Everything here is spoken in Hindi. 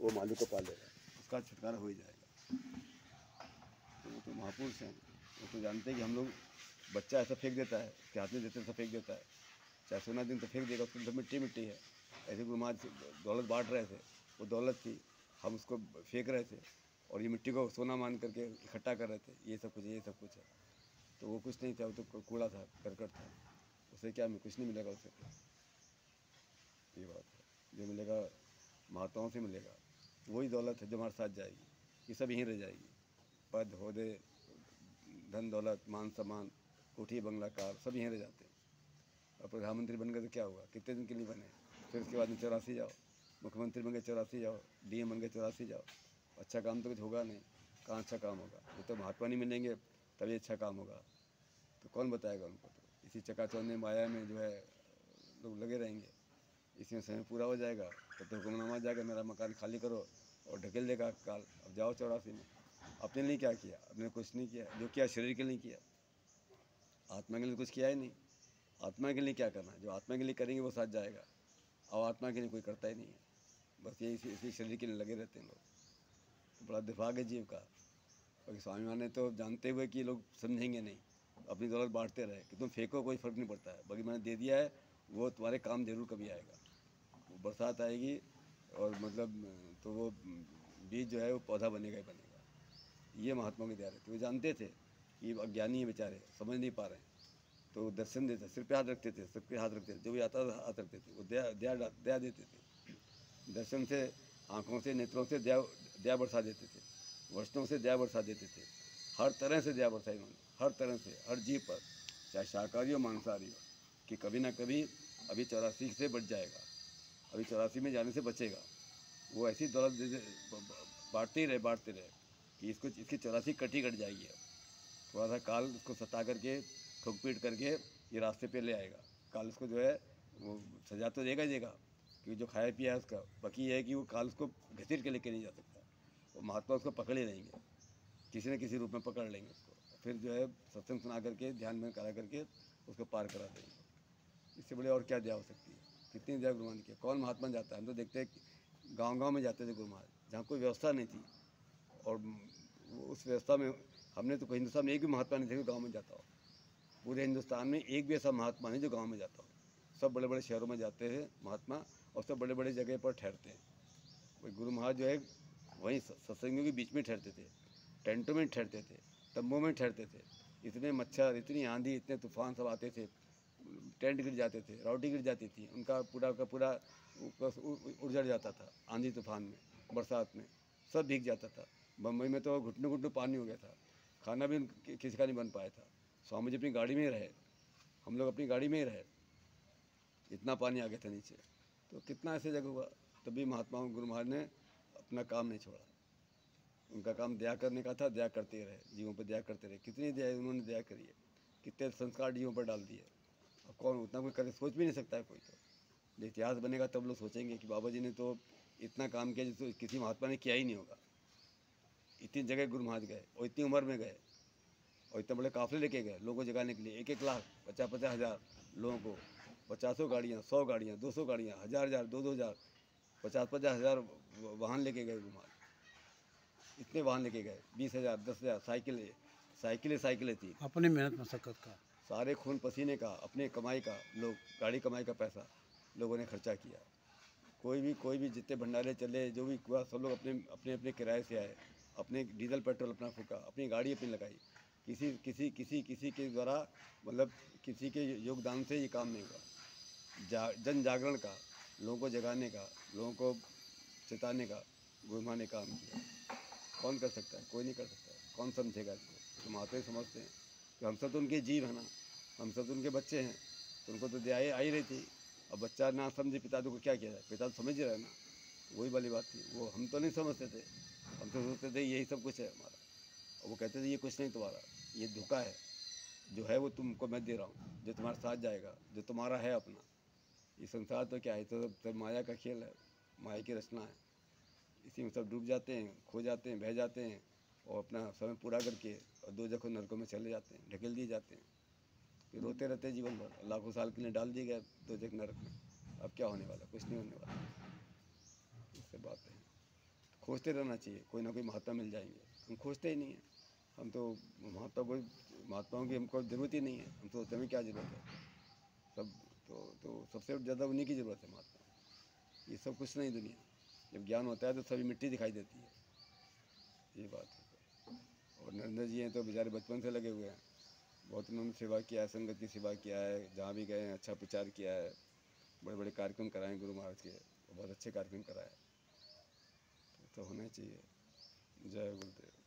वो मालिक को पा लेगा, उसका छुटकारा हो ही जाएगा। तो वो तो महापुरुष हैं, वो तो जानते हैं कि हम लोग, बच्चा ऐसा फेंक देता है, उसके हाथ में देते ऐसा फेंक देता है, चाहे सोना दिन तो फेंक देगा, उसके अंदर मिट्टी मिट्टी है। ऐसे गुरु महाराज दौलत बांट रहे थे, वो दौलत थी, हम उसको फेंक रहे थे और ये मिट्टी को सोना मान करके इकट्ठा कर रहे थे, ये सब कुछ है। तो वो कुछ नहीं था, वो तो कूड़ा था, करकट था, उसे क्या कुछ नहीं मिलेगा उसे। ये बात है, जो मिलेगा महात्माओं से मिलेगा, वही दौलत है जो हमारे साथ जाएगी। ये सब यहीं रह जाएगी, पद ओहदे, धन दौलत, मान सम्मान, कोठी बंगला कार, सब यहीं रह जाते हैं। और प्रधानमंत्री बन गए तो क्या हुआ, कितने दिन के लिए बने, फिर उसके बाद में 84 जाओ, मुख्यमंत्री बन गए 84 जाओ, DM बन गए 84 जाओ, अच्छा काम तो कुछ होगा नहीं, कहाँ अच्छा काम होगा। ये तो महात्मा नहीं मिलेंगे तभी अच्छा काम होगा, तो कौन बताएगा उनको। तो इसी चकाचौंध माया में जो है लोग लगे रहेंगे, इसमें समय पूरा हो जाएगा तो हुक्मनामा आ जाएगा, मेरा मकान खाली करो, और ढकेल देगा काल, अब जाओ 84 में। अपने लिए क्या किया, अपने कुछ नहीं किया, जो किया शरीर के लिए किया, आत्मा के लिए कुछ किया ही नहीं। आत्मा के लिए क्या करना है, जो आत्मा के लिए करेंगे वो साथ जाएगा, और आत्मा के लिए कोई करता ही नहीं है, बस यही इसी शरीर के लिए लगे रहते हैं लोग। तो बड़ा दिमाग है जीव का। बाकी स्वामी महाराज ने तो जानते हुए कि लोग समझेंगे नहीं, अपनी दौलत बांटते रहे कि तुम फेंको कोई फ़र्क नहीं पड़ता है, बाकी मैंने दे दिया है, वो तुम्हारे काम जरूर कभी आएगा। वो बरसात आएगी और मतलब तो वो बीज जो है वो पौधा बनेगा ही बनेगा। ये महात्मा की दया रहती, वो जानते थे कि अज्ञानी है बेचारे, समझ नहीं पा रहे हैं, तो दर्शन देते, सिर पे हाथ रखते थे, सिर पे हाथ रखते थे, जो भी आता था हाथ रखते थे, वो दया देते थे। दर्शन से, आँखों से, नेत्रों से दया बरसा देते थे, वचनों से दया बरसा देते थे, हर तरह से दया बरसाई उन्होंने, हर तरह से, हर जीव पर, चाहे शाकाहारी हो मांसाहारी हो, कि कभी ना कभी अभी 84 से बच जाएगा, अभी 84 में जाने से बचेगा। वो ऐसी दौलत बांटते रहे कि इसकी 84 कट जाएगी। अब थोड़ा सा काल उसको सता करके, ठोक पीट करके ये रास्ते पे ले आएगा। काल उसको जो है वो सजा तो देगा क्योंकि जो खाया पिया है उसका, बाकी ये है कि वो काल उसको घसीट के लेके नहीं जा सकता, वो महात्मा उसको पकड़ ही लेंगे, किसी न किसी रूप में पकड़ लेंगे उसको, फिर जो है सत्संग सुना करके, ध्यान में करा करके उसको पार करा देंगे। इससे बड़े और क्या दया हो सकती है, कितनी दया गुरु महाराज की। कौन महात्मा जाता है, हम तो देखते हैं गाँव में जाते थे गुरु महाराज, जहाँ कोई व्यवस्था नहीं थी, और उस व्यवस्था में हमने तो हिंदुस्तान में एक भी महात्मा नहीं थे गाँव में जाता हो, पूरे हिंदुस्तान में एक भी ऐसा महात्मा नहीं जो गांव में जाता हो। सब बड़े बड़े शहरों में जाते हैं महात्मा, और सब बड़े बड़े जगह पर ठहरते हैं। वही गुरु महाराज जो है वहीं सत्संगियों के बीच में ठहरते थे, टेंटों में ठहरते थे, तंबों में ठहरते थे। इतने मच्छर, इतनी आंधी, इतने तूफान सब आते थे, टेंट गिर जाते थे, रोटी गिर जाती थी, उनका पूरा का पूरा उड़ जाता था आंधी तूफान में, बरसात में सब भीग जाता था। बम्बई में तो घुटने घुटने पानी हो गया था, खाना भी किसी का नहीं बन पाया था। स्वामी जी अपनी गाड़ी में ही रहे, हम लोग अपनी गाड़ी में ही रहे, इतना पानी आ गया था नीचे। तो कितना ऐसे जगह हुआ, तभी महात्मा गुरु महाराज ने अपना काम नहीं छोड़ा। उनका काम दया करने का था, दया करते ही रहे, जीवों पर दया करते रहे। कितनी दया उन्होंने दया करी है, कितने संस्कार जीवों पर डाल दिए। अब कौन उतना कोई करे, सोच भी नहीं सकता है कोई। तो जब इतिहास बनेगा तब लोग सोचेंगे कि बाबा जी ने तो इतना काम किया जिसको किसी महात्मा ने किया ही नहीं होगा। इतनी जगह गुरु महाराज गए और इतनी उम्र में गए, और इतने बड़े काफिले लेके गए लोगों को जगाने के लिए, 1-1 लाख 50-50 हज़ार लोगों को, 50 गाड़ियाँ, 100 गाड़ियाँ, 200 गाड़ियाँ, 1000-1000, 2-2000, 50-50 हज़ार वाहन लेके गए गुरु महाराज। इतने वाहन लेके गए, 20,000, 10,000 साइकिलें थी, अपनी मेहनत मशक्कत का, सारे खून पसीने का, अपने कमाई का, लोग गाड़ी कमाई का पैसा लोगों ने खर्चा किया। कोई भी जितने भंडारे चले, जो भी हुआ, सब लोग अपने अपने अपने किराए से आए, अपने डीजल पेट्रोल अपना फूका, अपनी गाड़ी अपनी लगाई। किसी के द्वारा, मतलब किसी के योगदान से ये काम नहीं हुआ। जन जागरण का, लोगों को जगाने का, लोगों को चेताने का गुरु महाराज ने काम किया। कौन कर सकता है, कोई नहीं कर सकता है। कौन समझेगा इसको, तो महात्मा ही समझते हैं कि हम सब तो उनके जीव हैं ना, हम सब तो उनके बच्चे हैं, तो उनको तो दया आ ही रही थी। अब बच्चा ना समझे पिता को क्या किया जाए, पिता तो समझ ही रहे ना, वही वाली बात थी। वो हम तो नहीं समझते थे, हम तो सोचते थे यही सब कुछ है हमारा, और वो कहते थे ये कुछ नहीं तुम्हारा, ये धोखा है, जो है वो तुमको मैं दे रहा हूँ, जो तुम्हारे साथ जाएगा, जो तुम्हारा है अपना। ये संसार तो क्या है, तो सब माया का खेल है, माया की रचना है। इसी में सब डूब जाते हैं, खो जाते हैं, बह जाते हैं, और अपना समय पूरा करके और दो जगह नरकों में चले जाते हैं, ढकेल दिए जाते हैं। फिर रोते रहते हैं जीवन भर, लाखों साल के लिए डाल दिए गए दो जगह नरक में। अब क्या होने वाला, कुछ नहीं होने वाला। इससे बात है। खोजते रहना चाहिए, कोई ना कोई महात्मा मिल जाएंगे। हम खोजते ही नहीं हैं, हम तो महात्माओं की हमको ज़रूरत ही नहीं है। हम तो सोचते हैं क्या ज़रूरत है, सब तो सबसे ज़्यादा उन्हीं की ज़रूरत है महात्मा। ये सब कुछ नहीं दुनिया, जब ज्ञान होता है तो सभी मिट्टी दिखाई देती है, ये बात है। और नरेंद्र जी हैं तो बेचारे बचपन से लगे हुए हैं, बहुत उन्होंने सेवा किया है, संगत की सेवा किया है, जहाँ भी गए हैं अच्छा प्रचार किया है, बड़े बड़े कार्यक्रम कराए गुरु महाराज के, बहुत अच्छे कार्यक्रम कराए, तो होना चाहिए। जय गुरुदेव।